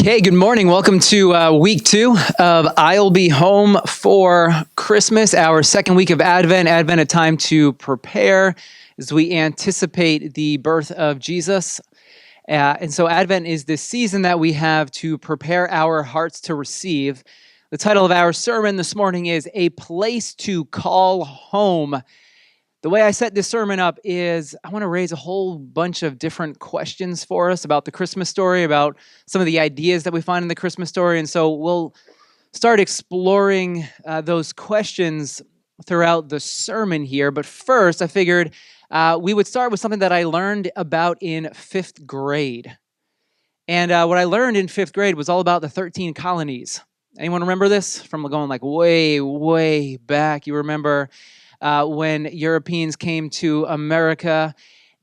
Okay, good morning. Welcome to week 2 of I'll Be Home for Christmas, our second week of Advent. Advent, a time to prepare as we anticipate the birth of Jesus. And so Advent is this season that we have to prepare our hearts to receive. The title of our sermon this morning is A Place to Call Home. The way I set this sermon up is I want to raise a whole bunch of different questions for us about the Christmas story, about some of the ideas that we find in the Christmas story. And so we'll start exploring those questions throughout the sermon here. But first, I figured we would start with something that I learned about in 5th grade. And what I learned in 5th grade was all about the 13 colonies. Anyone remember this? From going like way, way back. You remember when Europeans came to America,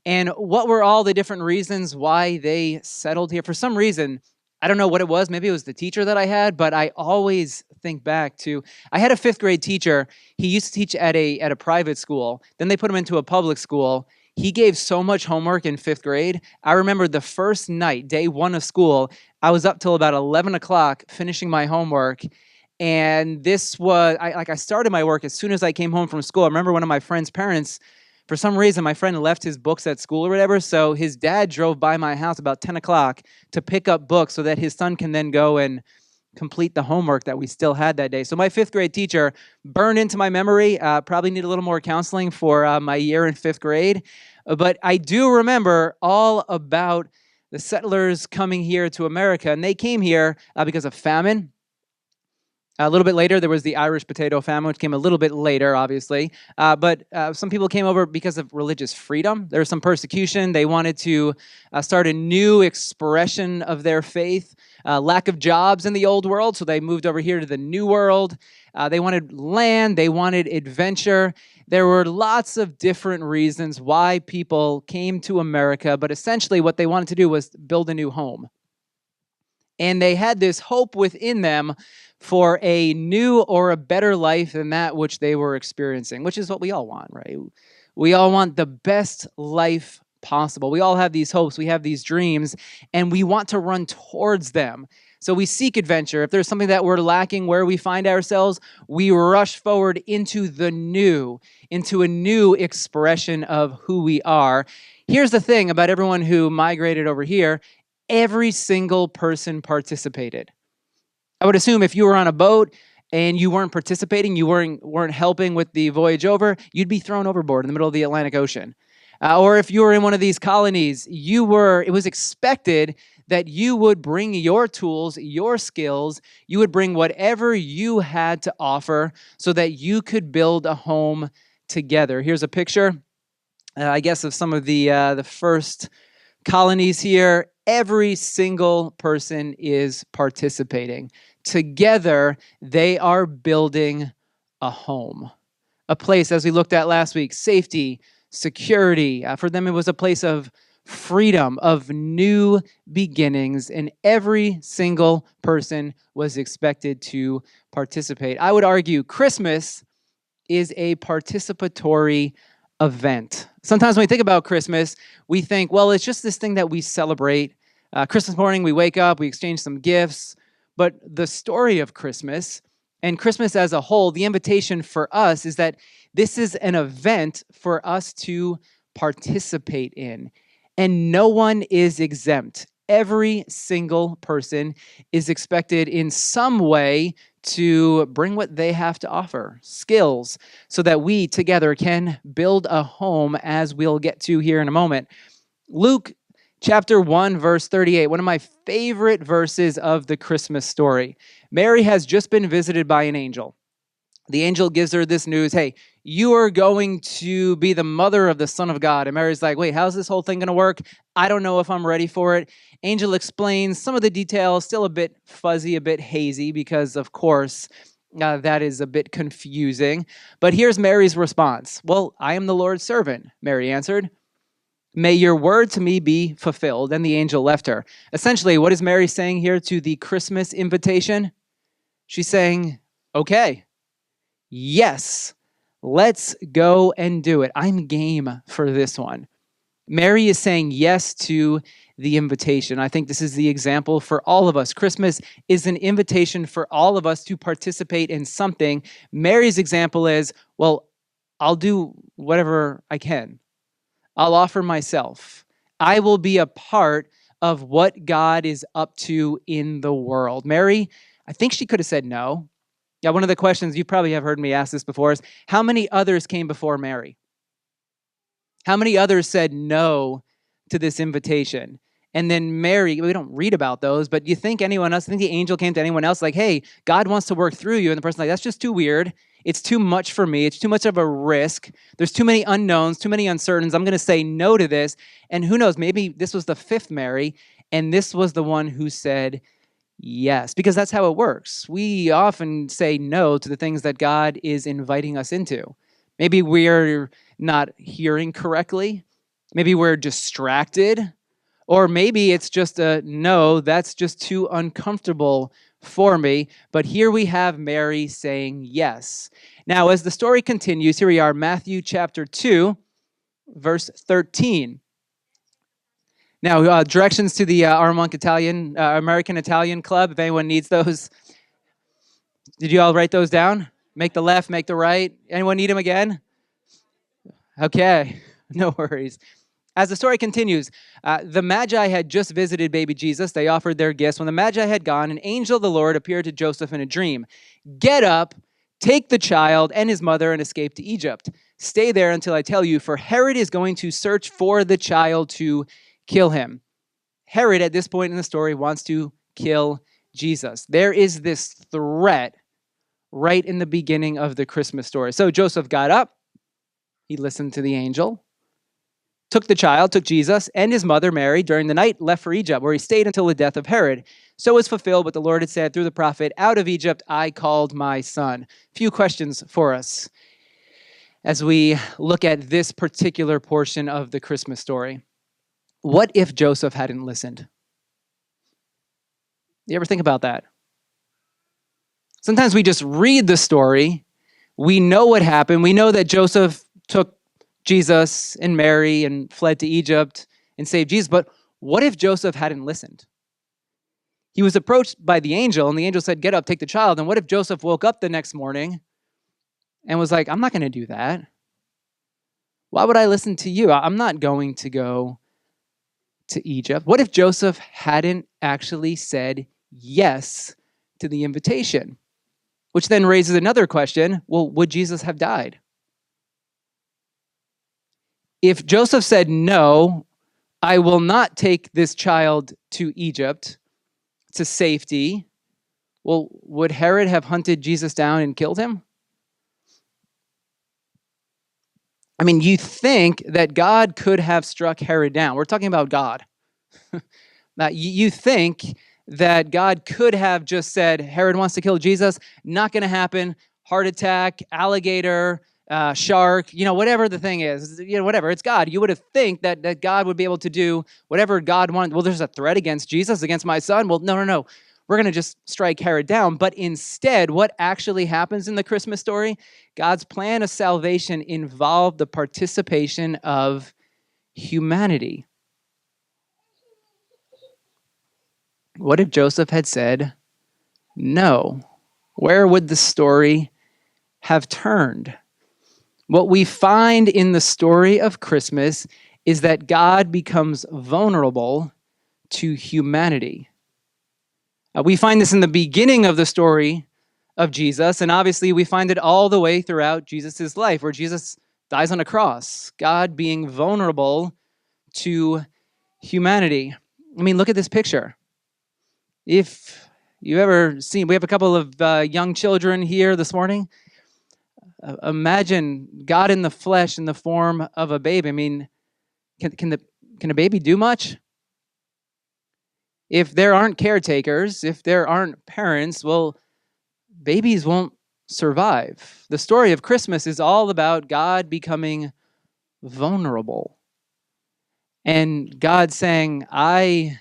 and what were all the different reasons why they settled here? For some reason, I don't know what it was. Maybe it was the teacher that I had, but I always think back to, I had a 5th grade teacher. He used to teach at a private school. Then they put him into a public school. He gave so much homework in 5th grade. I remember the first night, day 1 of school, I was up till about 11 o'clock finishing my homework. And this was, I started my work as soon as I came home from school. I remember one of my friend's parents, for some reason, my friend left his books at school or whatever, so his dad drove by my house about 10 o'clock to pick up books so that his son can then go and complete the homework that we still had that day. So my 5th grade teacher burned into my memory, probably need a little more counseling for my year in 5th grade. But I do remember all about the settlers coming here to America, and they came here because of famine. A little bit later, there was the Irish potato famine, which came a little bit later, obviously. But some people came over because of religious freedom. There was some persecution. They wanted to start a new expression of their faith. Lack of jobs in the old world, so they moved over here to the new world. They wanted land. They wanted adventure. There were lots of different reasons why people came to America, but essentially what they wanted to do was build a new home. And they had this hope within them for a new or a better life than that which they were experiencing, which is what we all want, right? We all want the best life possible. We all have these hopes, we have these dreams, and we want to run towards them. So we seek adventure. If there's something that we're lacking where we find ourselves, we rush forward into the new, into a new expression of who we are. Here's the thing about everyone who migrated over here. Every single person participated. I would assume if you were on a boat and you weren't participating, you weren't helping with the voyage over, you'd be thrown overboard in the middle of the Atlantic Ocean. Or if you were in one of these colonies, it was expected that you would bring your tools, your skills, you would bring whatever you had to offer so that you could build a home together. Here's a picture, I guess, of some of the first colonies here. Every single person is participating. Together, they are building a home, a place, as we looked at last week, safety, security. For them, it was a place of freedom, of new beginnings, and every single person was expected to participate. I would argue Christmas is a participatory event. Sometimes when we think about Christmas, we think, well, it's just this thing that we celebrate. Christmas morning, we wake up, we exchange some gifts. But the story of Christmas, and Christmas as a whole, the invitation for us is that this is an event for us to participate in. And no one is exempt. Every single person is expected in some way to bring what they have to offer, skills, so that we together can build a home, as we'll get to here in a moment. Luke chapter 1, verse 38, one of my favorite verses of the Christmas story. Mary has just been visited by an angel. The angel gives her this news, hey, you are going to be the mother of the Son of God. And Mary's like, wait, how's this whole thing going to work? I don't know if I'm ready for it. Angel explains some of the details, still a bit fuzzy, a bit hazy, because of course, that is a bit confusing. But here's Mary's response. Well, I am the Lord's servant, Mary answered. May your word to me be fulfilled. And the angel left her. Essentially, what is Mary saying here to the Christmas invitation? She's saying, okay, yes, let's go and do it. I'm game for this one. Mary is saying yes to the invitation. I think this is the example for all of us. Christmas is an invitation for all of us to participate in something. Mary's example is, well, I'll do whatever I can. I'll offer myself. I will be a part of what God is up to in the world. Mary, I think she could have said no. Yeah, one of the questions, you probably have heard me ask this before, is how many others came before Mary? How many others said no to this invitation? And then Mary, we don't read about those, but you think anyone else, I think the angel came to anyone else like, hey, God wants to work through you. And the person's like, that's just too weird. It's too much for me. It's too much of a risk. There's too many unknowns, too many uncertainties. I'm going to say no to this. And who knows, maybe this was the fifth Mary, and this was the one who said yes, because that's how it works. We often say no to the things that God is inviting us into. Maybe we're not hearing correctly. Maybe we're distracted. Or maybe it's just a no, that's just too uncomfortable for me. But here we have Mary saying yes. Now, as the story continues, here we are, Matthew chapter 2, verse 13. Now, directions to the American Italian Club, if anyone needs those. Did you all write those down? Make the left, make the right. Anyone need them again? Okay, no worries. As the story continues, the Magi had just visited baby Jesus. They offered their gifts. When the Magi had gone, an angel of the Lord appeared to Joseph in a dream. Get up, take the child and his mother and escape to Egypt. Stay there until I tell you, for Herod is going to search for the child to kill him. Herod, at this point in the story, wants to kill Jesus. There is this threat right in the beginning of the Christmas story. So Joseph got up. He listened to the angel. Took the child, took Jesus and his mother Mary during the night, left for Egypt, where he stayed until the death of Herod. So was fulfilled what the Lord had said through the prophet, out of Egypt I called my son. Few questions for us as we look at this particular portion of the Christmas story. What if Joseph hadn't listened? You ever think about that? Sometimes we just read the story. We know what happened. We know that Joseph took Jesus and Mary and fled to Egypt and saved Jesus. But what if Joseph hadn't listened? He was approached by the angel, and the angel said, get up, take the child. And what if Joseph woke up the next morning and was like, I'm not going to do that. Why would I listen to you? I'm not going to go to Egypt. What if Joseph hadn't actually said yes to the invitation? Which then raises another question. Well, would Jesus have died? If Joseph said, no, I will not take this child to Egypt to safety, well, would Herod have hunted Jesus down and killed him? I mean, you think that God could have struck Herod down. We're talking about God. Now, you think that God could have just said, Herod wants to kill Jesus, not going to happen, heart attack, alligator, shark, whatever the thing is, whatever, it's God. You would have think that God would be able to do whatever God wanted. Well, there's a threat against Jesus, against my son. Well, no. We're going to just strike Herod down. But instead, what actually happens in the Christmas story? God's plan of salvation involved the participation of humanity. What if Joseph had said no? Where would the story have turned? What we find in the story of Christmas is that God becomes vulnerable to humanity. We find this in the beginning of the story of Jesus, and obviously we find it all the way throughout Jesus' life, where Jesus dies on a cross, God being vulnerable to humanity. I mean, look at this picture. If you've ever seen, we have a couple of young children here this morning. Imagine God in the flesh in the form of a baby. I mean, can a baby do much? If there aren't caretakers, if there aren't parents, well, babies won't survive. The story of Christmas is all about God becoming vulnerable. And God saying, I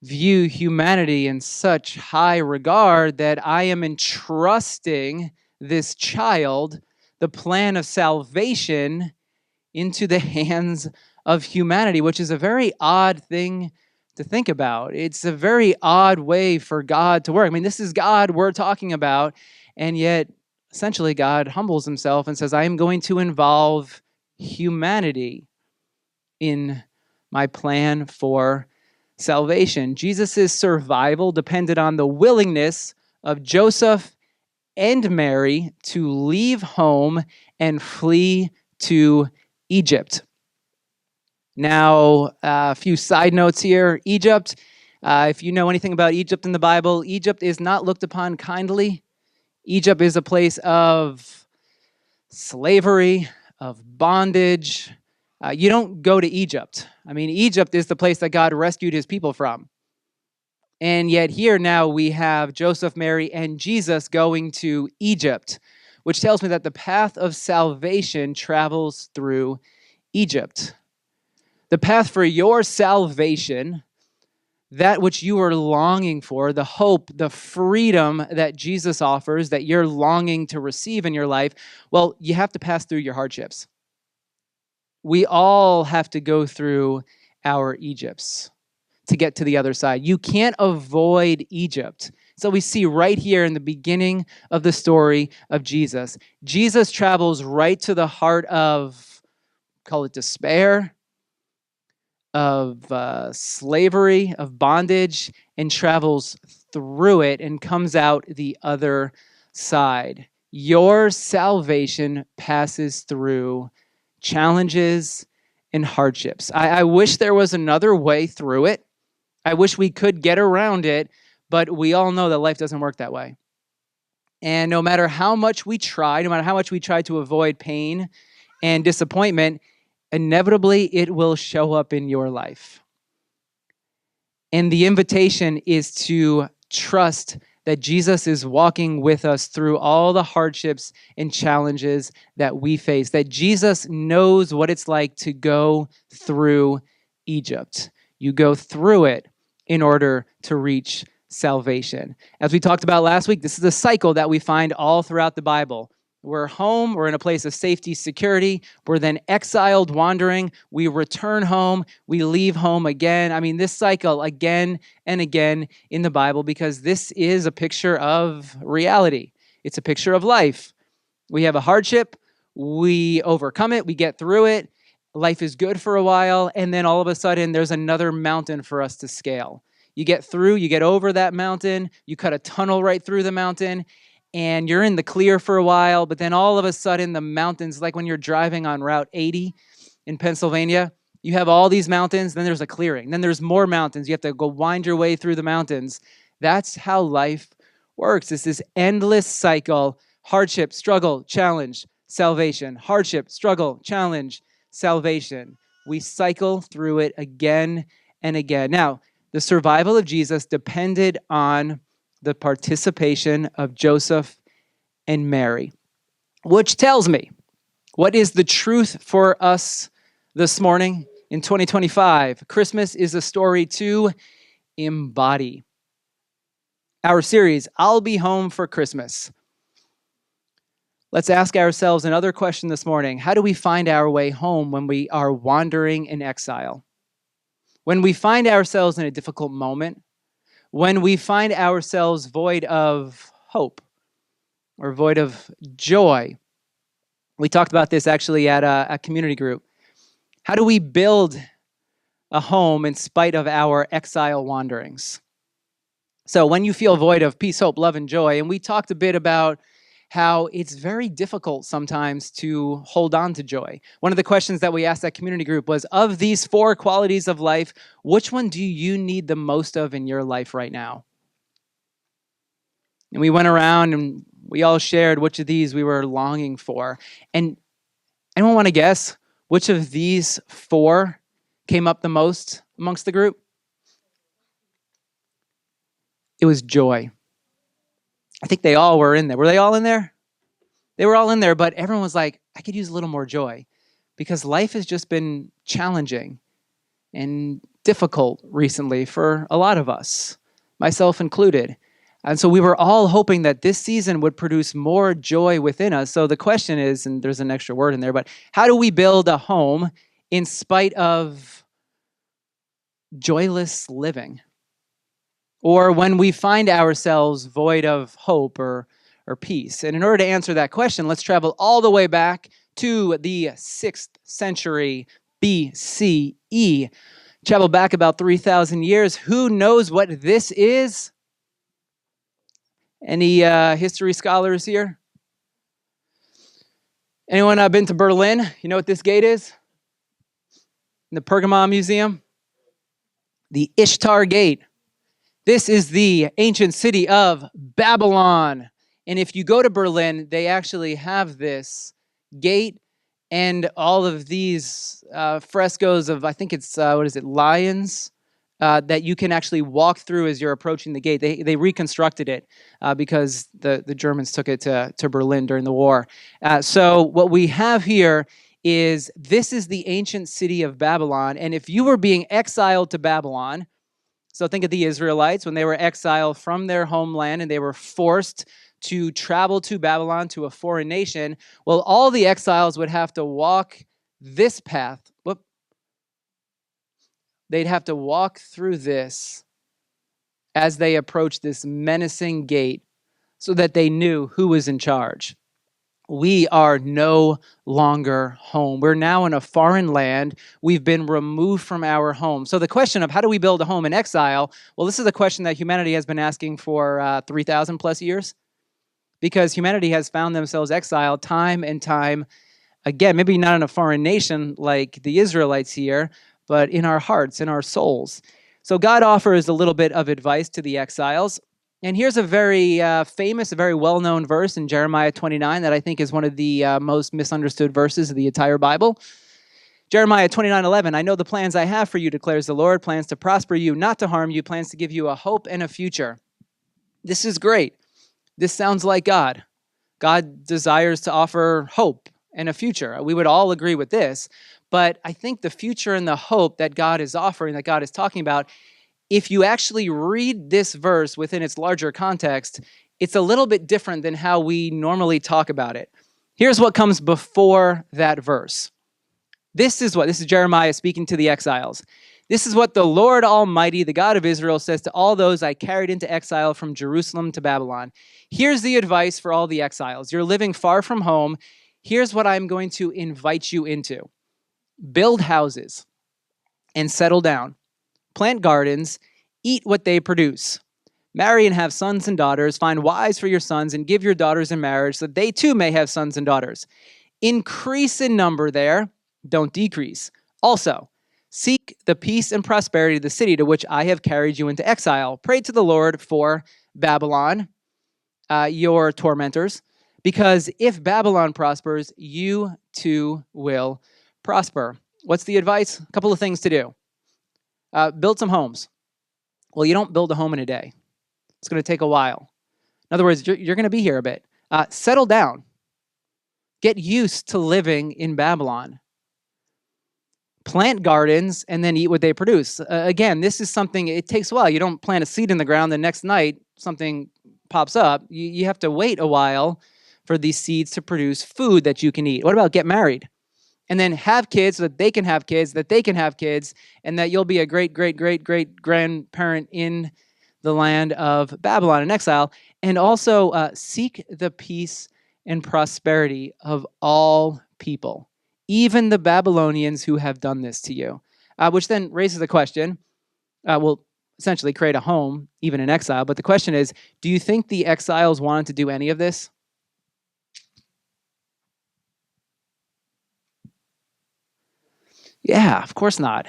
view humanity in such high regard that I am entrusting this child, the plan of salvation, into the hands of humanity, which is a very odd thing to think about. It's a very odd way for God to work. I mean, this is God we're talking about, and yet essentially God humbles himself and says, I am going to involve humanity in my plan for salvation. Jesus' survival depended on the willingness of Joseph and Mary to leave home and flee to Egypt. Now, a few side notes here. Egypt, if you know anything about Egypt in the Bible, Egypt is not looked upon kindly. Egypt is a place of slavery, of bondage. You don't go to Egypt. I mean, Egypt is the place that God rescued his people from. And yet here now we have Joseph, Mary, and Jesus going to Egypt, which tells me that the path of salvation travels through Egypt. The path for your salvation, that which you are longing for, the hope, the freedom that Jesus offers, that you're longing to receive in your life, well, you have to pass through your hardships. We all have to go through our Egypts to get to the other side. You can't avoid Egypt. So we see right here in the beginning of the story of Jesus. Jesus travels right to the heart of, call it despair, of slavery, of bondage, and travels through it and comes out the other side. Your salvation passes through challenges and hardships. I wish there was another way through it. I wish we could get around it, but we all know that life doesn't work that way. And no matter how much we try, to avoid pain and disappointment, inevitably it will show up in your life. And the invitation is to trust that Jesus is walking with us through all the hardships and challenges that we face, that Jesus knows what it's like to go through Egypt. You go through it in order to reach salvation. As we talked about last week, this is a cycle that we find all throughout the Bible. We're home, we're in a place of safety, security. We're then exiled, wandering. We return home, we leave home again. I mean, this cycle again and again in the Bible, because this is a picture of reality. It's a picture of life. We have a hardship, we overcome it, we get through it. Life is good for a while, and then all of a sudden, there's another mountain for us to scale. You get through, you get over that mountain, you cut a tunnel right through the mountain, and you're in the clear for a while, but then all of a sudden the mountains, like when you're driving on Route 80 in Pennsylvania, you have all these mountains, then there's a clearing, then there's more mountains. You have to go wind your way through the mountains. That's how life works. It's this endless cycle: hardship, struggle, challenge, salvation, hardship, struggle, challenge, salvation. We cycle through it again and again. Now, the survival of Jesus depended on the participation of Joseph and Mary, which tells me, what is the truth for us this morning in 2025? Christmas is a story to embody. Our series, I'll Be Home for Christmas. Let's ask ourselves another question this morning. How do we find our way home when we are wandering in exile? When we find ourselves in a difficult moment, when we find ourselves void of hope or void of joy. We talked about this actually at a community group. How do we build a home in spite of our exile wanderings? So when you feel void of peace, hope, love, and joy, and we talked a bit about how it's very difficult sometimes to hold on to joy. One of the questions that we asked that community group was, of these 4 qualities of life, which one do you need the most of in your life right now? And we went around and we all shared which of these we were longing for. And anyone want to guess which of these 4 came up the most amongst the group? It was joy. I think they all were in there. Were they all in there? They were all in there, but everyone was like, I could use a little more joy, because life has just been challenging and difficult recently for a lot of us, myself included. And so we were all hoping that this season would produce more joy within us. So the question is, and there's an extra word in there, but how do we build a home in spite of joyless living, or when we find ourselves void of hope or peace. And in order to answer that question, let's travel all the way back to the 6th century BCE. Travel back about 3,000 years. Who knows what this is? Any history scholars here? Anyone been to Berlin? You know what this gate is? In the Pergamon Museum? The Ishtar Gate. This is the ancient city of Babylon. And if you go to Berlin, they actually have this gate and all of these frescoes of, I think it's, lions, that you can actually walk through as you're approaching the gate. They reconstructed it because the Germans took it to Berlin during the war. So what we have here is, this is the ancient city of Babylon. And if you were being exiled to Babylon, so think of the Israelites when they were exiled from their homeland and they were forced to travel to Babylon, to a foreign nation. Well, all the exiles would have to walk this path. They'd have to walk through this as they approached this menacing gate so that they knew who was in charge. We are no longer home. We're now in a foreign land. We've been removed from our home. So the question of how do we build a home in exile? Well, this is a question that humanity has been asking for 3,000 plus years, because humanity has found themselves exiled time and time again, maybe not in a foreign nation like the Israelites here, but in our hearts, in our souls. So God offers a little bit of advice to the exiles. And here's a very famous, a very well-known verse in Jeremiah 29 that I think is one of the most misunderstood verses of the entire Bible. Jeremiah 29:11, I know the plans I have for you, declares the Lord, plans to prosper you, not to harm you, plans to give you a hope and a future. This is great. This sounds like God. God desires to offer hope and a future. We would all agree with this. But I think the future and the hope that God is offering, that God is talking about, if you actually read this verse within its larger context, it's a little bit different than how we normally talk about it. Here's what comes before that verse. This is Jeremiah speaking to the exiles. This is what the Lord Almighty, the God of Israel, says to all those I carried into exile from Jerusalem to Babylon. Here's the advice for all the exiles. You're living far from home. Here's what I'm going to invite you into. Build houses and settle down. Plant gardens, eat what they produce. Marry and have sons and daughters. Find wives for your sons and give your daughters in marriage so that they too may have sons and daughters. Increase in number there, don't decrease. Also, seek the peace and prosperity of the city to which I have carried you into exile. Pray to the Lord for Babylon, your tormentors, because if Babylon prospers, you too will prosper. What's the advice? A couple of things to do. Build some homes. Well, you don't build a home in a day. It's going to take a while. In other words, you're going to be here a bit. Settle down. Get used to living in Babylon. Plant gardens and then eat what they produce. Again, this is something, it takes a while. You don't plant a seed in the ground, the next night something pops up. You have to wait a while for these seeds to produce food that you can eat. What about get married? And then have kids so that they can have kids, that they can have kids, and that you'll be a great, great, great, great grandparent in the land of Babylon in exile. And also seek the peace and prosperity of all people, even the Babylonians who have done this to you. Which then raises the question, we'll essentially create a home, even in exile. But the question is, do you think the exiles wanted to do any of this? Yeah, of course not.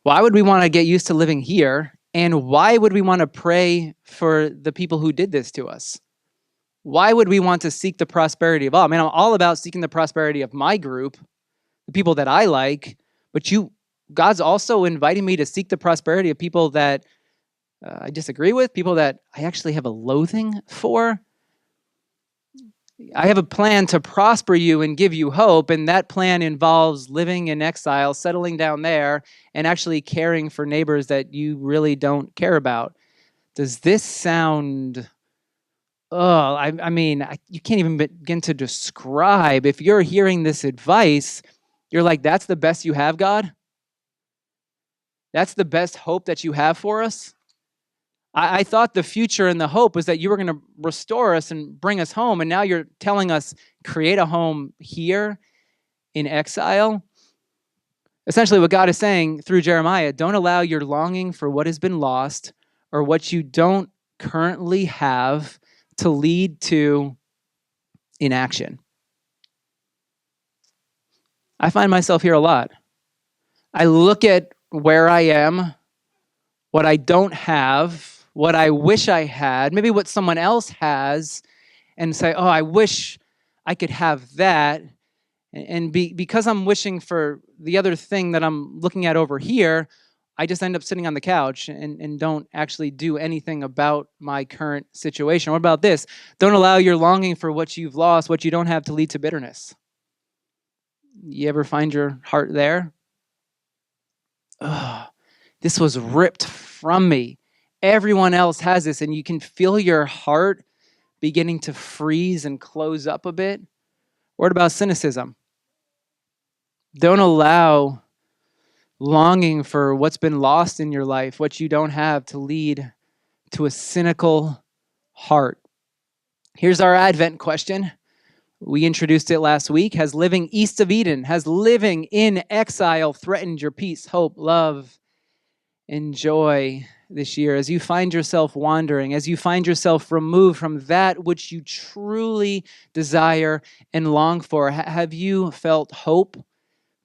Why would we want to get used to living here? And why would we want to pray for the people who did this to us? Why would we want to seek the prosperity of all? I mean, I'm all about seeking the prosperity of my group, the people that I like, but God's also inviting me to seek the prosperity of people that I disagree with, people that I actually have a loathing for. I have a plan to prosper you and give you hope, and that plan involves living in exile, settling down there, and actually caring for neighbors that you really don't care about. Does this sound... I mean, you can't even begin to describe. If you're hearing this advice, You're like, that's the best you have, God? That's the best hope that you have for us? I thought the future and the hope was that you were going to restore us and bring us home. And now you're telling us, create a home here in exile. Essentially, what God is saying through Jeremiah, don't allow your longing for what has been lost or what you don't currently have to lead to inaction. I find myself here a lot. I look at where I am, what I don't have, what I wish I had, maybe what someone else has, and say, oh, I wish I could have that. And because I'm wishing for the other thing that I'm looking at over here, I just end up sitting on the couch and don't actually do anything about my current situation. What about this? Don't allow your longing for what you've lost, what you don't have, to lead to bitterness. You ever find your heart there? Oh, this was ripped from me. Everyone else has this, and you can feel your heart beginning to freeze and close up a bit. What about cynicism? Don't allow longing for what's been lost in your life, what you don't have, to lead to a cynical heart. Here's our Advent question. We introduced it last week. Has living east of Eden, has living in exile threatened your peace, hope, love, and joy this year? As you find yourself wandering, as you find yourself removed from that which you truly desire and long for, have you felt hope,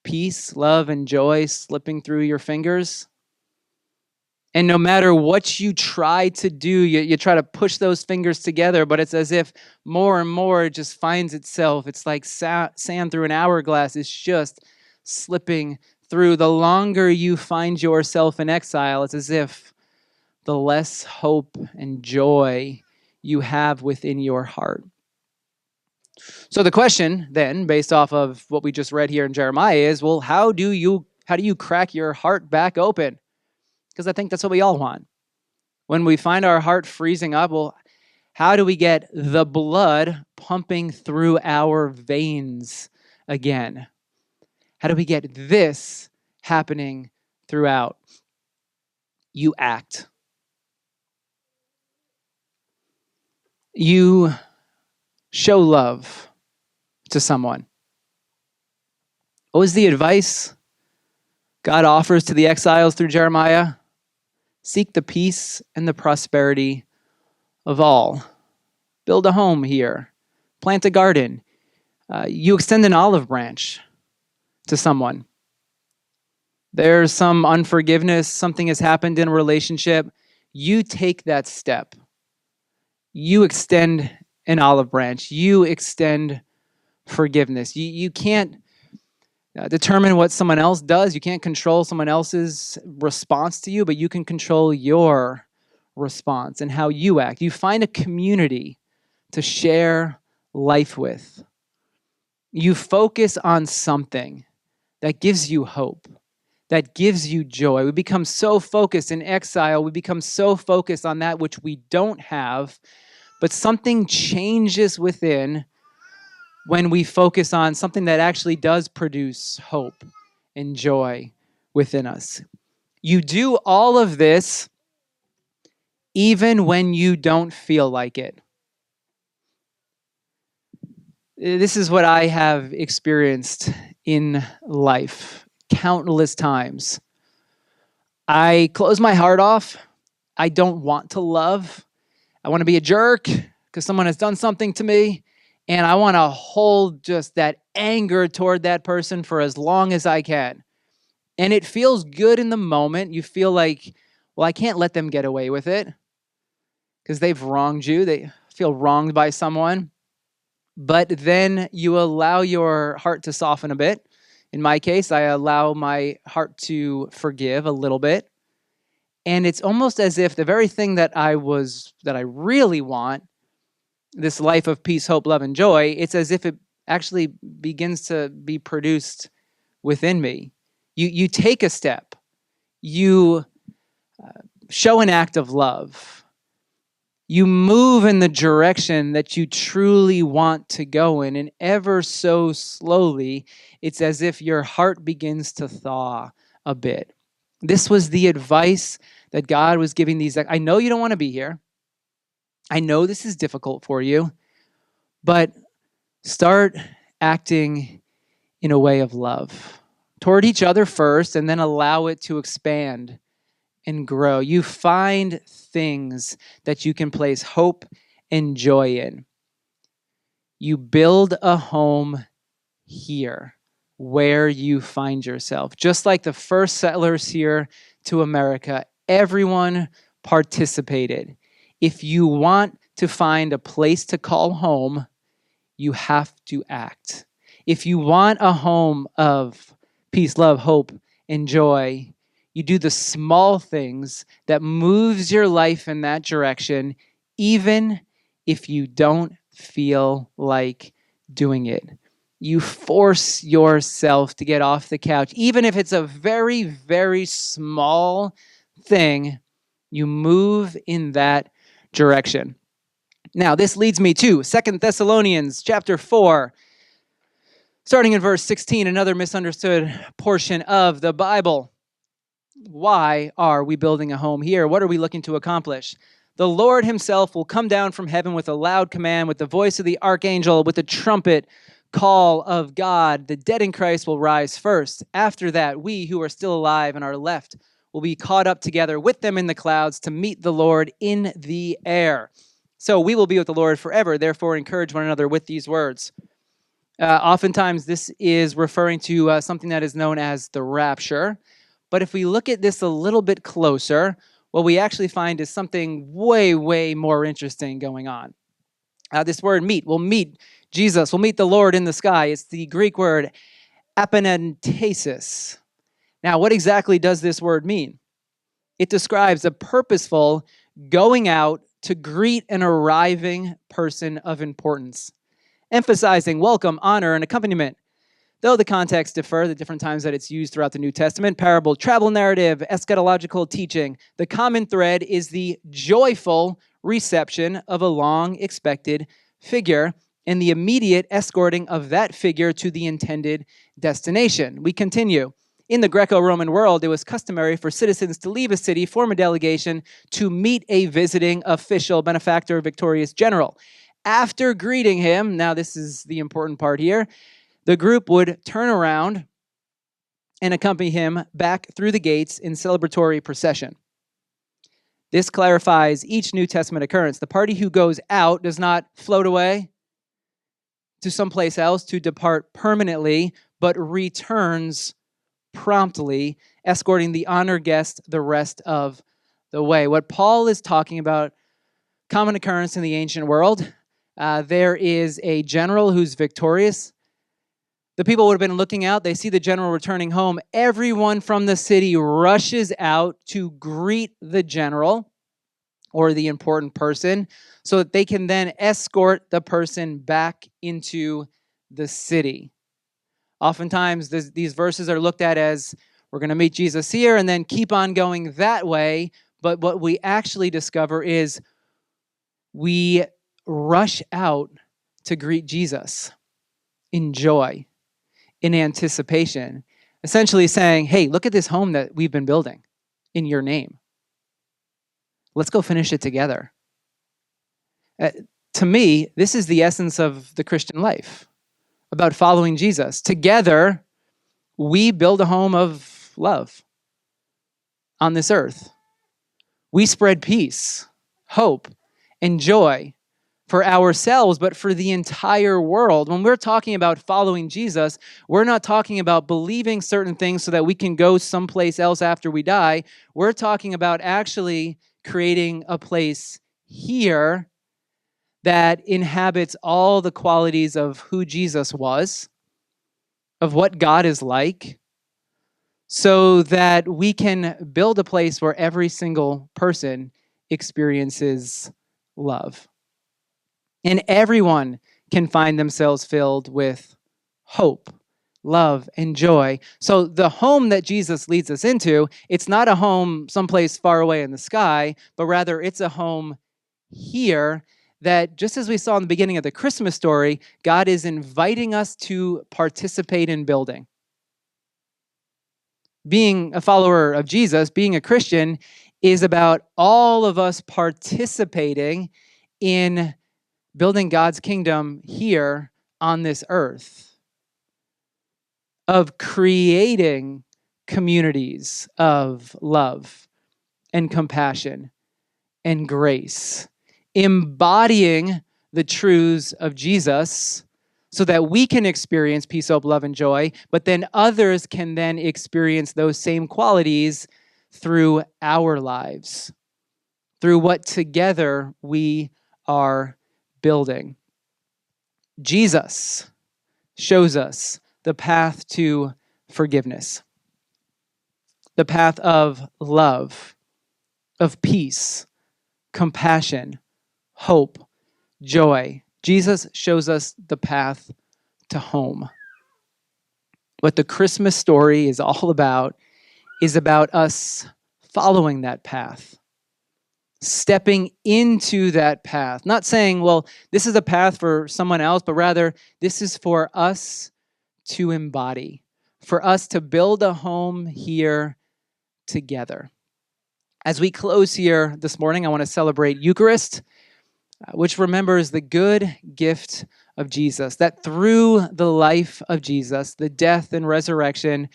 peace, love, and joy slipping through your fingers? And no matter what you try to do, you try to push those fingers together, but it's as if more and more it just finds itself. It's like sand through an hourglass. It's just slipping through. The longer you find yourself in exile, it's as if the less hope and joy you have within your heart. So the question then, based off of what we just read here in Jeremiah, is, well, how do you crack your heart back open? Because I think that's what we all want. When we find our heart freezing up, well, how do we get the blood pumping through our veins again? How do we get this happening throughout? You act. You show love to someone. What was the advice God offers to the exiles through Jeremiah? Seek the peace and the prosperity of all. Build a home here. Plant a garden. You extend an olive branch to someone. There's some unforgiveness, something has happened in a relationship. You take that step. You extend an olive branch. You extend forgiveness. You can't determine what someone else does. You can't control someone else's response to you, but you can control your response and how you act. You find a community to share life with. You focus on something that gives you hope, that gives you joy. We become so focused in exile. We become so focused on that which we don't have, but something changes within when we focus on something that actually does produce hope and joy within us. You do all of this even when you don't feel like it. This is what I have experienced in life countless times. I close my heart off. I don't want to love. I want to be a jerk because someone has done something to me. And I want to hold just that anger toward that person for as long as I can. And it feels good in the moment. You feel like, well, I can't let them get away with it because they've wronged you. They feel wronged by someone. But then you allow your heart to soften a bit. In my case, I allow my heart to forgive a little bit. And it's almost as if the very thing that I really want, this life of peace, hope, love, and joy, it's as if it actually begins to be produced within me. You take a step. You show an act of love. You move in the direction that you truly want to go in, and ever so slowly, it's as if your heart begins to thaw a bit. This was the advice that God was giving these. I know you don't want to be here. I know this is difficult for you, but start acting in a way of love toward each other first, and then allow it to expand and grow. You find things that you can place hope and joy in. You build a home here where you find yourself. Just like the first settlers here to America, everyone participated. If you want to find a place to call home, you have to act. If you want a home of peace, love, hope, and joy, you do the small things that moves your life in that direction, even if you don't feel like doing it. You force yourself to get off the couch. Even if it's a very, very small thing, you move in that direction. Now, this leads me to 2 Thessalonians chapter 4, starting in verse 16, another misunderstood portion of the Bible. Why are we building a home here? What are we looking to accomplish? The Lord himself will come down from heaven with a loud command, with the voice of the archangel, with the trumpet call of God. The dead in Christ will rise first. After that, we who are still alive and are left will be caught up together with them in the clouds to meet the Lord in the air. So we will be with the Lord forever. Therefore, encourage one another with these words. Oftentimes, this is referring to something that is known as the rapture. But if we look at this a little bit closer, what we actually find is something way, way more interesting going on. This word meet, we'll meet Jesus, we'll meet the Lord in the sky. It's the Greek word apanentesis. Now, what exactly does this word mean? It describes a purposeful going out to greet an arriving person of importance, emphasizing welcome, honor, and accompaniment. Though the contexts differ, the different times that it's used throughout the New Testament, parable, travel narrative, eschatological teaching, the common thread is the joyful reception of a long-expected figure and the immediate escorting of that figure to the intended destination. We continue. In the Greco-Roman world, it was customary for citizens to leave a city, form a delegation to meet a visiting official, benefactor, victorious general. After greeting him, now this is the important part here, the group would turn around and accompany him back through the gates in celebratory procession. This clarifies each New Testament occurrence. The party who goes out does not float away to someplace else to depart permanently, but returns promptly, escorting the honored guest the rest of the way. What Paul is talking about, common occurrence in the ancient world, there is a general who's victorious. The people would have been looking out. They see the general returning home. Everyone from the city rushes out to greet the general or the important person so that they can then escort the person back into the city. Oftentimes, these verses are looked at as we're going to meet Jesus here and then keep on going that way. But what we actually discover is we rush out to greet Jesus in joy, in anticipation, essentially saying, hey, look at this home that we've been building in your name. Let's go finish it together. To me, this is the essence of the Christian life, about following Jesus. Together, we build a home of love on this earth. We spread peace, hope, and joy for ourselves, but for the entire world. When we're talking about following Jesus, we're not talking about believing certain things so that we can go someplace else after we die. We're talking about actually creating a place here that inhabits all the qualities of who Jesus was, of what God is like, so that we can build a place where every single person experiences love. And everyone can find themselves filled with hope, love, and joy. So the home that Jesus leads us into, it's not a home someplace far away in the sky, but rather it's a home here that, just as we saw in the beginning of the Christmas story, God is inviting us to participate in building. Being a follower of Jesus, being a Christian, is about all of us participating in building God's kingdom here on this earth, of creating communities of love and compassion and grace, embodying the truths of Jesus so that we can experience peace, hope, love, and joy, but then others can then experience those same qualities through our lives, through what together we are building. Jesus shows us the path to forgiveness, the path of love, of peace, compassion, hope, joy. Jesus shows us the path to home. What the Christmas story is all about is about us following that path, stepping into that path, not saying, well, this is a path for someone else, but rather this is for us to embody, for us to build a home here together. As we close here this morning, I want to celebrate Eucharist, which remembers the good gift of Jesus, that through the life of Jesus, the death and resurrection,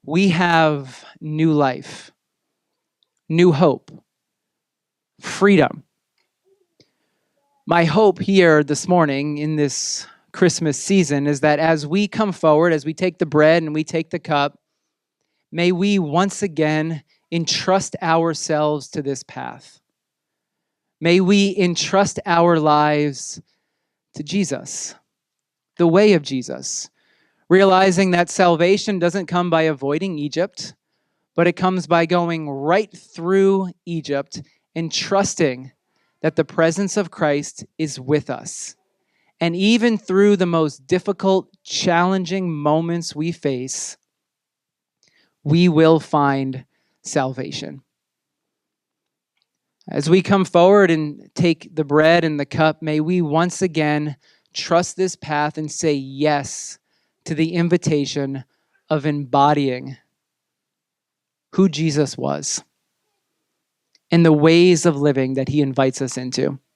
we have new life, new hope, freedom. My hope here this morning in this Christmas season is that as we come forward, as we take the bread and we take the cup, may we once again entrust ourselves to this path. May we entrust our lives to Jesus, the way of Jesus, realizing that salvation doesn't come by avoiding Egypt, but it comes by going right through Egypt and trusting that the presence of Christ is with us. And even through the most difficult, challenging moments we face, we will find salvation. As we come forward and take the bread and the cup, may we once again trust this path and say yes to the invitation of embodying who Jesus was and the ways of living that he invites us into.